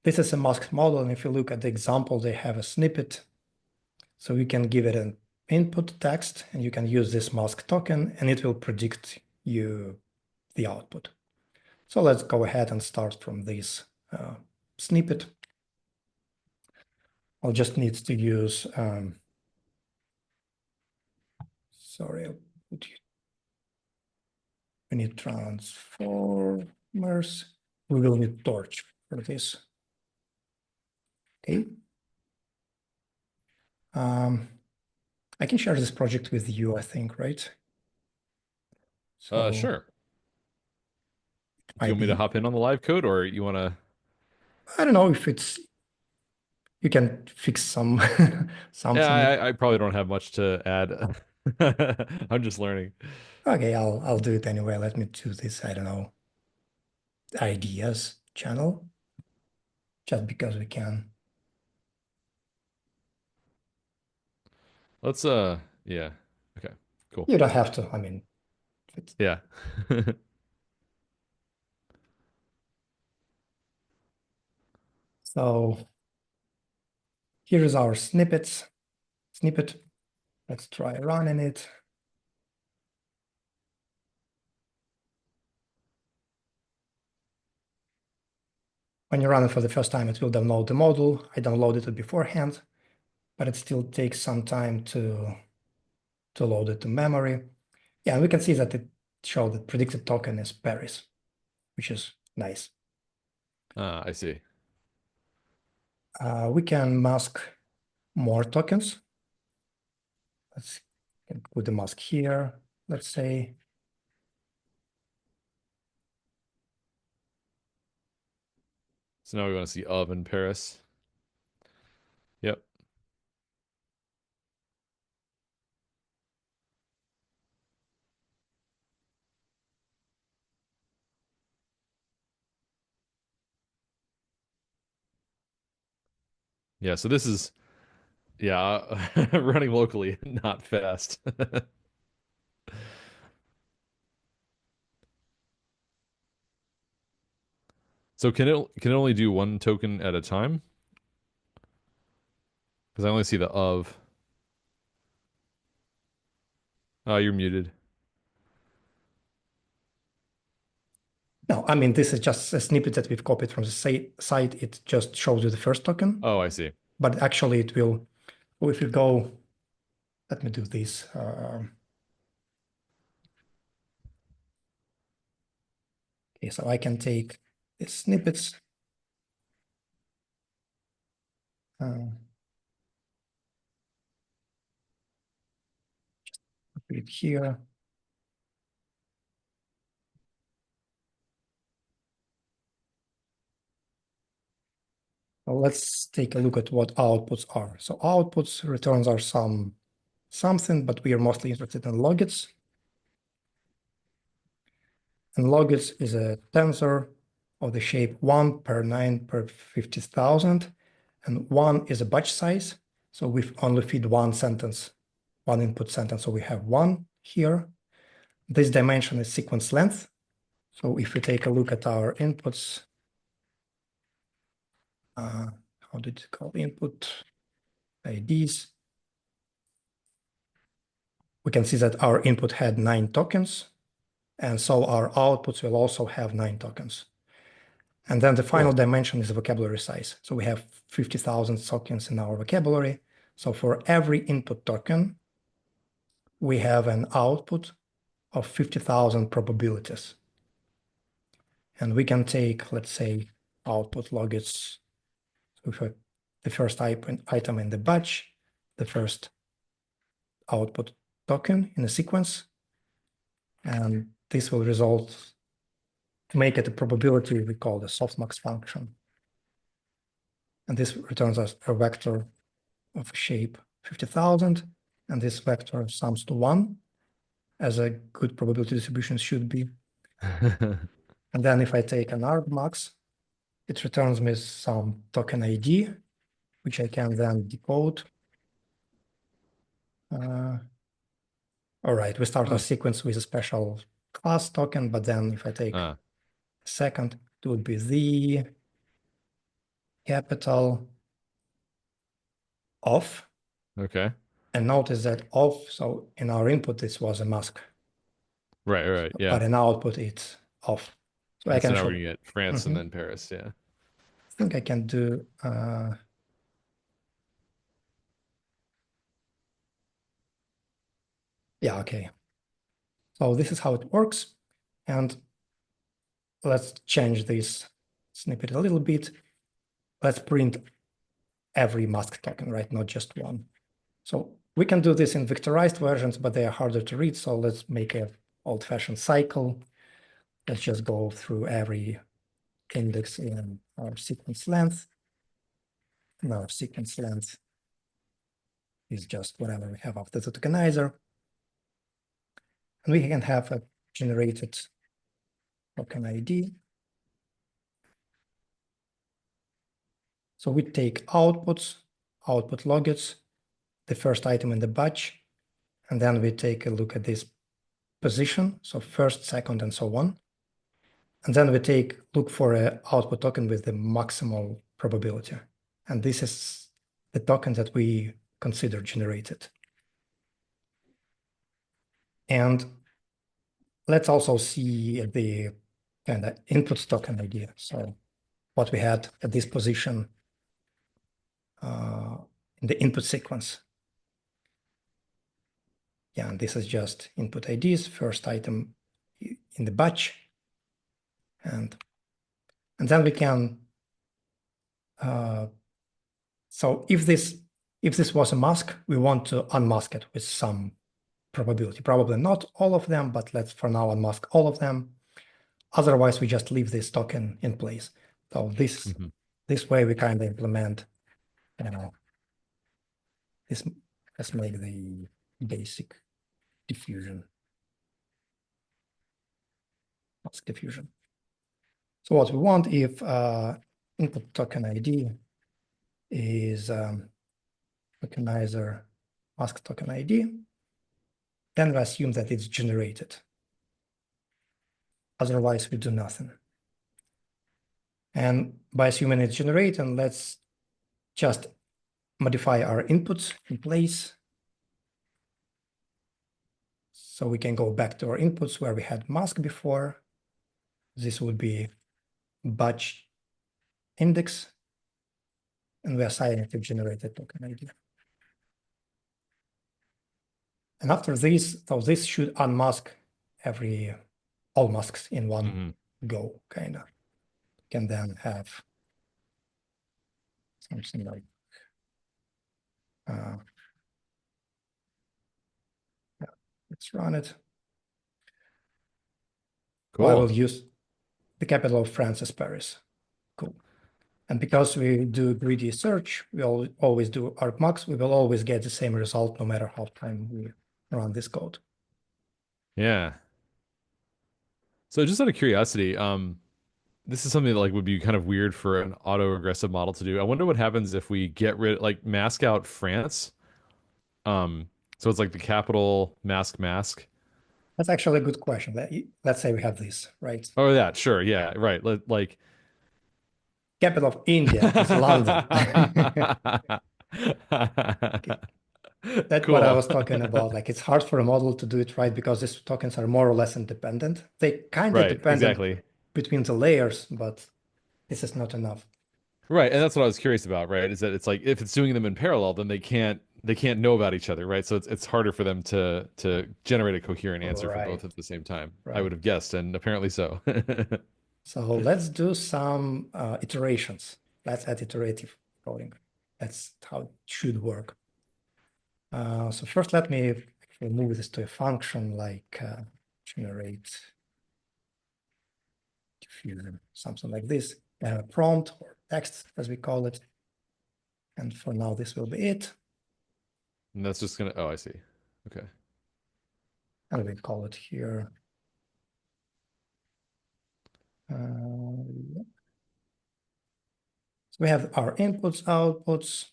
This is a masked model, and if you look at the example, they have a snippet. So you can give it an input text, and you can use this mask token, and it will predict you the output. So let's go ahead and start from this snippet. I'll just need to use, sorry, I'll put you, we need transformers. We will need torch for this. Okay. I can share this project with you, I think, right? So Sure. Do you might want me to be, hop in on the live code, or you want to? I don't know if you can fix some Yeah, something. I probably don't have much to add. I'm just learning. Okay, I'll do it anyway. Let me do this, I don't know, ideas channel, just because we can. Let's yeah. Okay. Cool. You don't have to, I mean, Yeah. so here is our snippet. Let's try running it. When you run it for the first time, it will download the model. I downloaded it beforehand, but it still takes some time to load it to memory. Yeah, and we can see that it showed that predicted token is Paris, which is nice. I see. We can mask more tokens. Let's put the mask here, let's say. So now we want to see of in Paris. Yep. Yeah, so this is, yeah, running locally, not fast. So can it only do one token at a time? Because I only see the of. Oh, you're muted. No, I mean, this is just a snippet that we've copied from the site. It just shows you the first token, Oh, I see. but actually it will, well, if you go, let me do this. Okay, so I can take the snippets. Uh, Put it here. Well, let's take a look at what outputs are. So outputs returns are something, but we are mostly interested in logits. And logits is a tensor of the shape 1 per 9 per 50,000. And 1 is a batch size. So we only feed one sentence, one input sentence. So we have 1 here. This dimension is sequence length. So if we take a look at our inputs, how did it call input IDs? We can see that our input had 9 tokens. And so our outputs will also have 9 tokens. And then the final dimension is the vocabulary size. So we have 50,000 tokens in our vocabulary. So for every input token, we have an output of 50,000 probabilities. And we can take, let's say, output logits. So for the first item in the batch, the first output token in a sequence. And this will result, to make it a probability, we call the softmax function. And this returns us a vector of shape 50,000. And this vector sums to 1, as a good probability distribution should be. And then if I take an argmax, it returns me some token ID, which I can then decode. All right, we start our sequence with a special class token, but then if I take a second, it would be the capital of. Okay. And notice that of, so in our input, this was a mask. Right, yeah. But in output, it's off. So I So can now show. we're gonna get France and then Paris, yeah. I think I can do yeah, okay. So this is how it works. And let's change this snippet a little bit. Let's print every mask token, right? Not just one. So we can do this in vectorized versions, but they are harder to read. So let's make an old-fashioned cycle. Let's just go through every index in our sequence length. And our sequence length is just whatever we have after the tokenizer. And we can have a generated token ID. So we take outputs, output logits, the first item in the batch, and then we take a look at this position, so first, second, and so on. And then we look for an output token with the maximal probability. And this is the token that we consider generated. And let's also see the kind of input token idea. So what we had at this position in the input sequence. Yeah, and this is just input IDs, first item in the batch. And then we can, so if this was a mask, we want to unmask it with some probability. Probably not all of them, but let's for now unmask all of them. Otherwise, we just leave this token in place. So this way we kind of implement, this. Let's make the basic diffusion, mask diffusion. So what we want, if input token ID is tokenizer mask token ID, then we assume that it's generated. Otherwise, we do nothing. And by assuming it's generated, let's just modify our inputs in place. So we can go back to our inputs where we had mask before. This would be batch index, and we assign it to generated token ID. And after this, so this should unmask all masks in one go, kind of. Can then have something like yeah, let's run it. Cool. I will use the capital of France as Paris. Cool. And because we do greedy search, we always do argmax, we will always get the same result no matter how time we run this code. Yeah. So just out of curiosity, this is something that like would be kind of weird for an autoregressive model to do. I wonder what happens if we get rid, like mask out France. So it's like the capital mask. That's actually a good question. Let's say we have this, right? Oh, that, sure, yeah, right. Like capital of India is London. Okay. That's cool. what I was talking about. Like it's hard for a model to do it right because these tokens are more or less independent. They kind of Right, dependent exactly. between the layers, but this is not enough. Right, and that's what I was curious about, right? Is that it's like if it's doing them in parallel, then they can't know about each other, right? So it's harder for them to generate a coherent answer for both Right. at the same time. I Right. would have guessed, and apparently so. So let's do some iterations. Let's add iterative coding. That's how it should work. So first, let me actually move this to a function like generate diffusion, something like this, prompt or text, as we call it. And for now, this will be it. And that's just gonna, oh, I see. Okay. And we call it here. Yeah. So we have our inputs, outputs.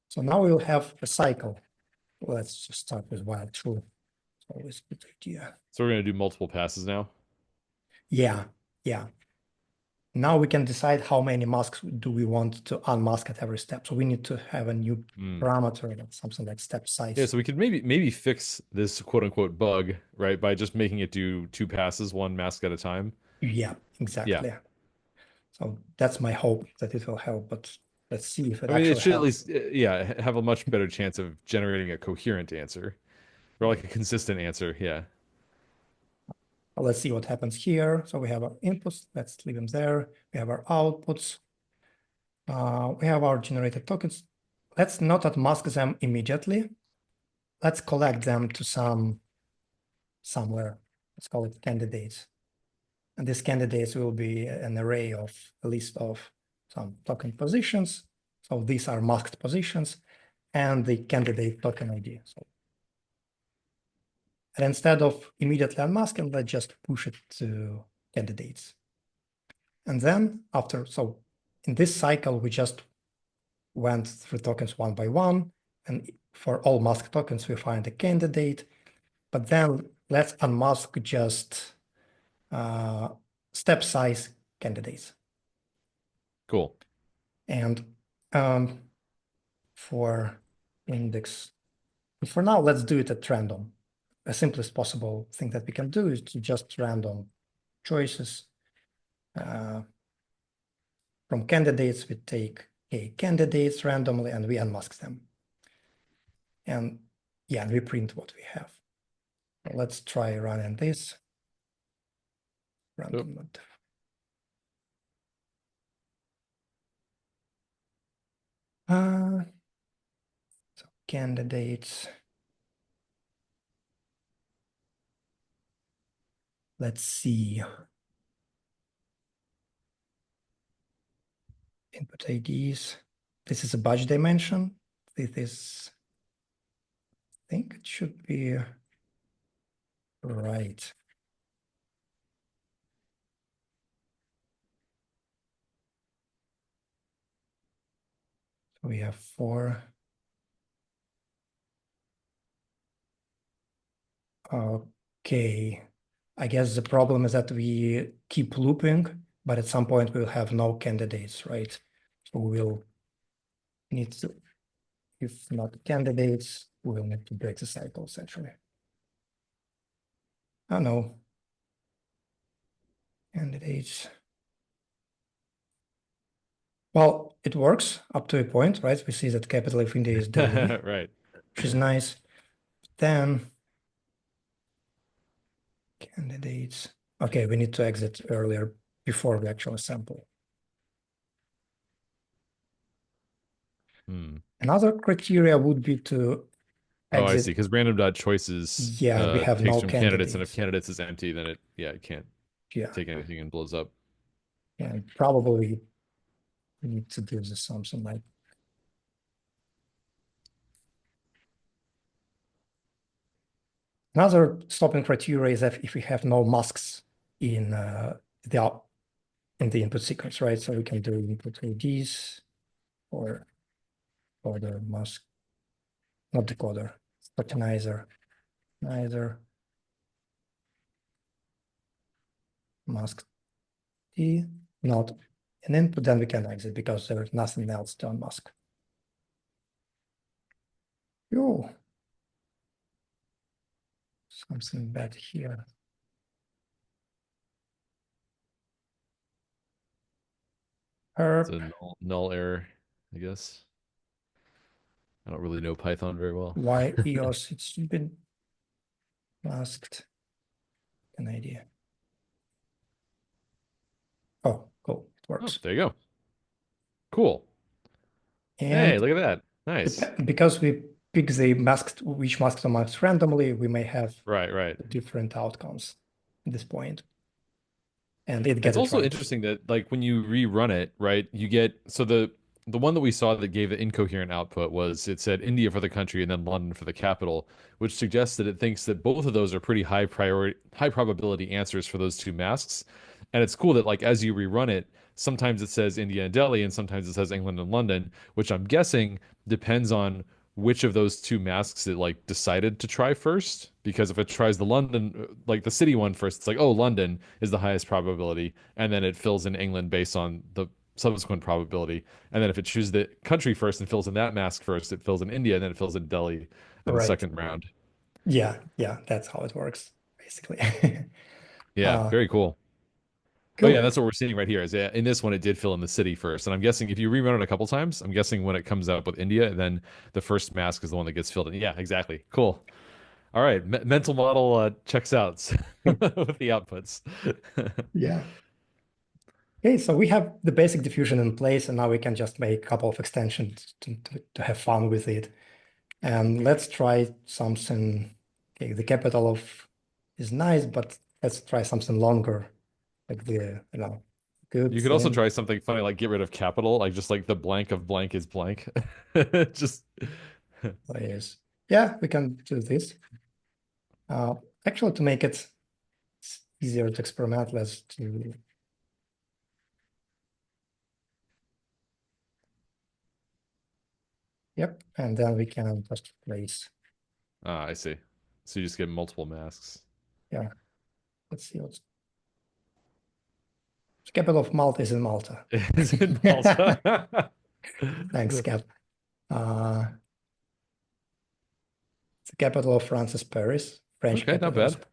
So now we will have a cycle. Let's just start with while true. It's always a good idea. So we're gonna do multiple passes now? Yeah, yeah. Now we can decide how many masks do we want to unmask at every step. So we need to have a new parameter, something like step size. Yeah, so we could maybe fix this quote unquote bug, right, by just making it do 2 passes, 1 mask at a time. Yeah, exactly. Yeah. So that's my hope that it will help, but let's see if it I mean, actually it should helps. at least, yeah, have a much better chance of generating a coherent answer or like a consistent answer. Yeah. Well, let's see what happens here. So we have our inputs. Let's leave them there. We have our outputs. We have our generated tokens. Let's not unmask them immediately. Let's collect them to somewhere. Let's call it candidates. And these candidates will be an array of a list of some token positions. So these are masked positions and the candidate token ID. So, and instead of immediately unmasking, let's just push it to candidates. And then after, so in this cycle, we just went through tokens one by one. And for all masked tokens, we find a candidate. But then let's unmask just step size candidates. Cool. And for index, for now, let's do it at random. The simplest possible thing that we can do is to just random choices. From candidates, we take candidates randomly and we unmask them. And yeah, we print what we have. Let's try running this. Random not. So candidates. Let's see. Input IDs. This is a batch dimension. This is, I think it should be right. So we have 4. Okay. I guess the problem is that we keep looping, but at some point we'll have no candidates, right? So we'll need to, if not candidates, we'll need to break the cycle essentially. Oh no. Candidates. Well, it works up to a point, right? We see that capital F India is daily, Right. which is nice. Then candidates. Okay, we need to exit earlier before we actually sample. Another criteria would be to Oh, I exit. see. Because random dot choices Yeah, we have takes no from candidates, and if candidates. candidates is empty, then it can't Yeah, take anything and blows up. and probably we need to do this something like. Another stopping criteria is that if we have no masks in the input sequence, right? So we can do input IDs or the mask, not decoder, tokenizer, neither mask T, not an input, then we can exit because there's nothing else to unmask. Yo, something bad here. It's a null error, I guess. I don't really know Python very well. Why EOS? It's been masked. An idea. Oh, cool. It Oh, works. there you go. Cool. And Hey, look at that. Nice. because we pick the masked, which masks are masked randomly, we may have Right. different outcomes at this point. And it It's gets it also right. interesting that like when you rerun it, right, you get so the one that we saw that gave the incoherent output was it said India for the country and then London for the capital, which suggests that it thinks that both of those are pretty high probability answers for those two masks. And it's cool that like as you rerun it, sometimes it says India and Delhi and sometimes it says England and London, which I'm guessing depends on which of those two masks it like decided to try first. Because if it tries the London, like the city one first, it's like, oh, London is the highest probability, and then it fills in England based on the subsequent probability. And then if it chooses the country first and fills in that mask first, it fills in India, and then it fills in Delhi in the Right. second round. Yeah, that's how it works, basically. Yeah, very cool. But yeah, Cool. that's what we're seeing right here. Is yeah, in this one, it did fill in the city first, and I'm guessing if you rerun it a couple times, I'm guessing when it comes out with India, then the first mask is the one that gets filled in. Yeah, exactly. Cool. All right, mental model checks out with the outputs. Yeah. Okay, so we have the basic diffusion in place, and now we can just make a couple of extensions to have fun with it. And let's try something. Okay, the capital of is nice, but let's try something longer, like good You could also thing. try something funny like get rid of capital, like just like the blank of blank is blank. Just Is yeah, we can do this. Actually, to make it easier to experiment, let's do. Yep, and then we can just replace. I see. So you just get multiple masks. Yeah, let's see what's the capital of Malta is in Malta. Is it Malta? Thanks, Cap. Uh, the capital of France is Paris. French Okay, not capital is bad.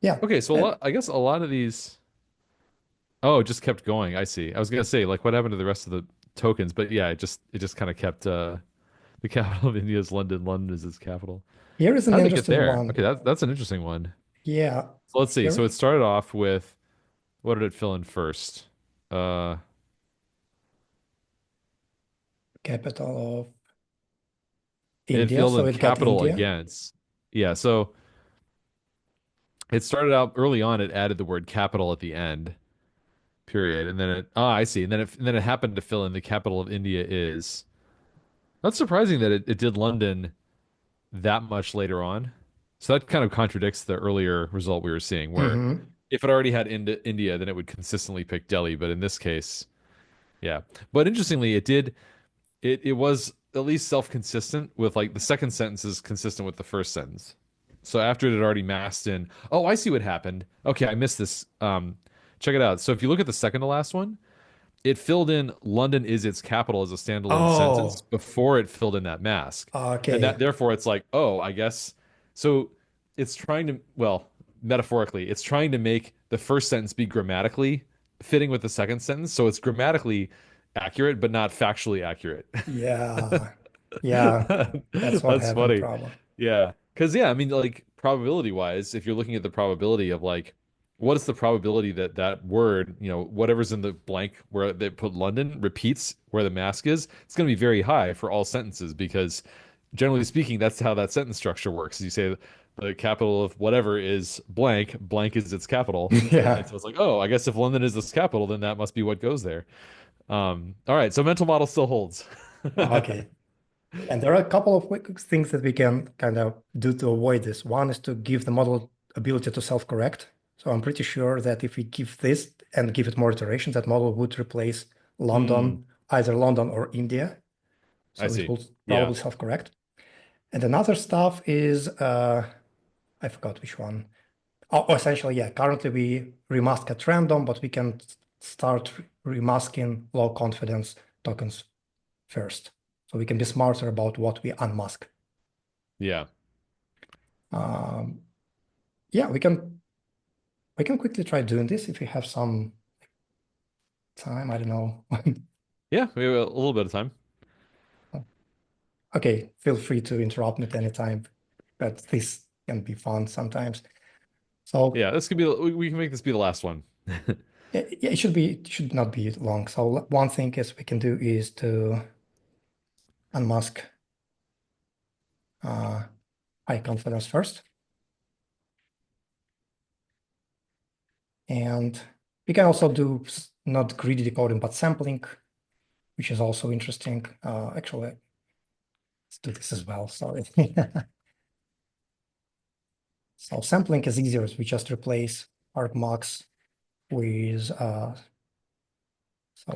yeah. Okay, so And I guess a lot of these. Oh, it just kept going. I see. I was gonna say, like, what happened to the rest of the tokens? But yeah, it just kind of kept the capital of India is London. London is its capital. Here is How an did they get interesting there? one. Okay, that's an interesting one. Yeah, So let's see. So here, it started off with what did it fill in first? Uh, capital of it India, filled so in it got capital India. against. Yeah, so it started out early on. It added the word capital at the end, period, and then I see, and then it happened to fill in the capital of India is. That's surprising that it did London that much later on. So that kind of contradicts the earlier result we were seeing, where Hmm. if it already had India, then it would consistently pick Delhi. But in this case, yeah. But interestingly, it was at least self-consistent with like the second sentence is consistent with the first sentence. So after it had already masked in, oh, I see what happened. Okay, I missed this. Check it out. So if you look at the second to last one, it filled in London is its capital as a standalone sentence Oh, before it filled in that mask. And that okay. therefore it's like, oh, I guess so it's trying to, well, metaphorically, it's trying to make the first sentence be grammatically fitting with the second sentence. So it's grammatically accurate, but not factually accurate. Yeah, yeah, that's what That's happened, funny. probably. Yeah. Because, yeah, I mean, like, probability wise, if you're looking at the probability of, like, what is the probability that that word, whatever's in the blank where they put London repeats where the mask is, it's going to be very high for all sentences because generally speaking, that's how that sentence structure works. You say the capital of whatever is blank, blank is its capital. And Yeah, so it's like, oh, I guess if London is its capital, then that must be what goes there. All right, so mental model still holds. okay. And there are a couple of quick things that we can kind of do to avoid this. One is to give the model ability to self-correct. So I'm pretty sure that if we give this and give it more iterations, that model would replace Hmm, London, either London or India. I So it see. will Yeah. probably self-correct. And another stuff is, I forgot which one. Oh, essentially, yeah, currently we remask at random, but we can start remasking low confidence tokens first. So we can be smarter about what we unmask. Yeah. Um, yeah, we can quickly try doing this if we have some time. I don't know. Yeah, we have a little bit of time. Okay, feel free to interrupt me at any time, but this can be fun sometimes. So Yeah, this could be we can make this be the last one. yeah, it should not be long. So one thing is we can do is to unmask uh, high confidence first, and we can also do not greedy decoding but sampling, which is also interesting. Actually, let's do this as well. Sorry. So sampling is easier. We just replace argmax with, so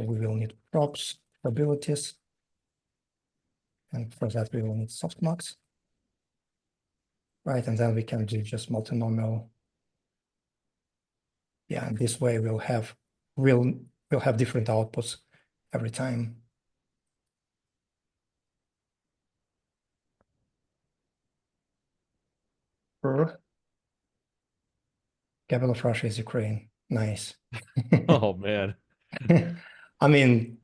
we will need props, probabilities, and for that we will need softmax, right? And then we can do just multinomial. Yeah, and this way we'll have different outputs every time. Brr. Capital of Russia is Ukraine. Nice. Oh man. I mean,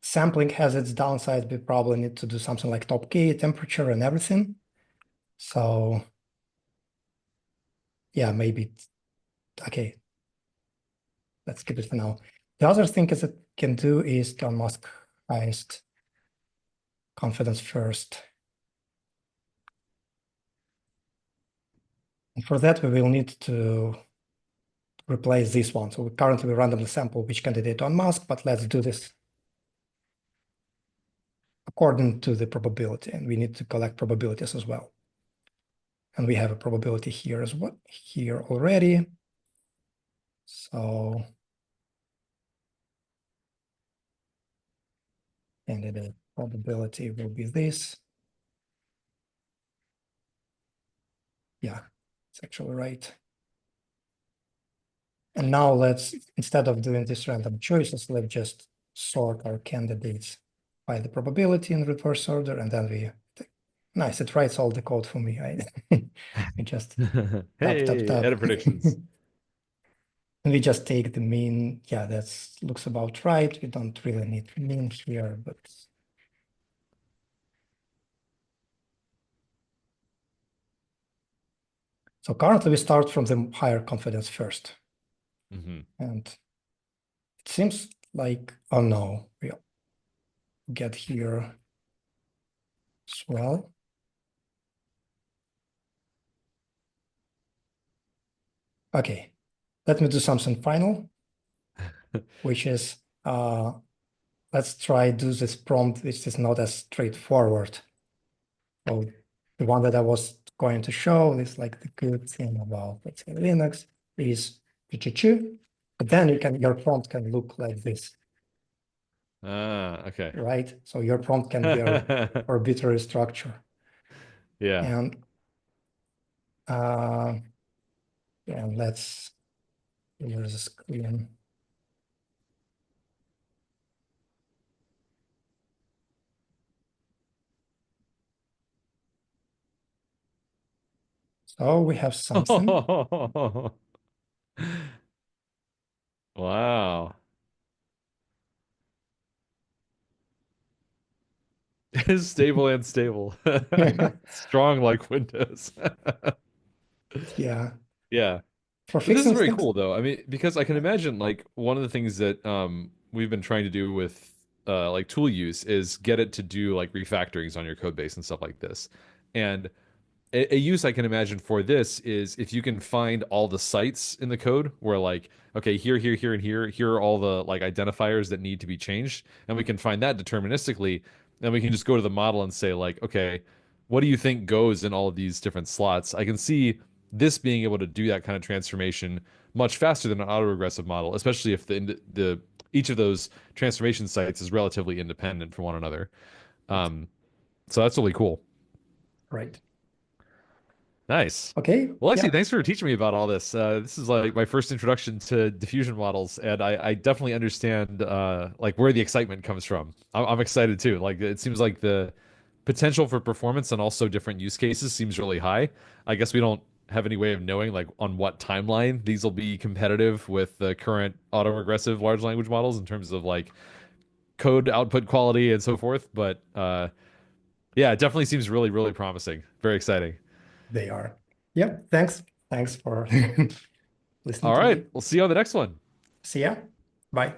sampling has its downsides. We probably need to do something like top K, temperature, and everything. So yeah, maybe okay. Let's keep it for now. The other thing is it can do is to unmask highest confidence first. And for that, we will need to replace this one. So we currently randomly sample which candidate to unmask, but let's do this according to the probability. And we need to collect probabilities as well. And we have a probability here as well, here already. So candidate probability will be this. Yeah, it's actually right. And now let's, instead of doing this random choices, let's just sort our candidates by the probability in reverse order. And then nice, it writes all the code for me. I just tap, tap, Hey, tap. edit predictions. And we just take the mean. Yeah, that looks about right. We don't really need mean here, but so currently we start from the higher confidence first. Hmm. And it seems like, oh no, we get here as well. Okay, let me do something final, which is let's try do this prompt, which is not as straightforward. So the one that I was going to show is like the good thing about, let's say, Linux is ch. But then your prompt can look like this, Ah, okay. right? So your prompt can be a arbitrary structure. Yeah. And uh, and let's clear the screen. So we have something. Wow. Stable and stable. Strong like Windows. Yeah. Yeah. For But this is fixing very things. cool though. I mean, because I can imagine like one of the things that we've been trying to do with like tool use is get it to do like refactorings on your code base and stuff like this. And a use I can imagine for this is if you can find all the sites in the code where like, okay, here, and here are all the like identifiers that need to be changed, and we can find that deterministically, then we can just go to the model and say like, okay, what do you think goes in all of these different slots? I can see this being able to do that kind of transformation much faster than an autoregressive model, especially if the each of those transformation sites is relatively independent from one another. Right. Um, so that's really cool. Right. Nice. Okay. Well, Lexi, Yeah. thanks for teaching me about all this. This is like my first introduction to diffusion models, and I definitely understand like where the excitement comes from. I'm excited too. Like it seems like the potential for performance and also different use cases seems really high. I guess we don't have any way of knowing like on what timeline these will be competitive with the current autoregressive large language models in terms of like code output quality and so forth. But yeah, it definitely seems really, really promising. Very exciting. They are. Yep. Thanks. Thanks for listening All to right, me. we'll see you on the next one. See ya. Bye.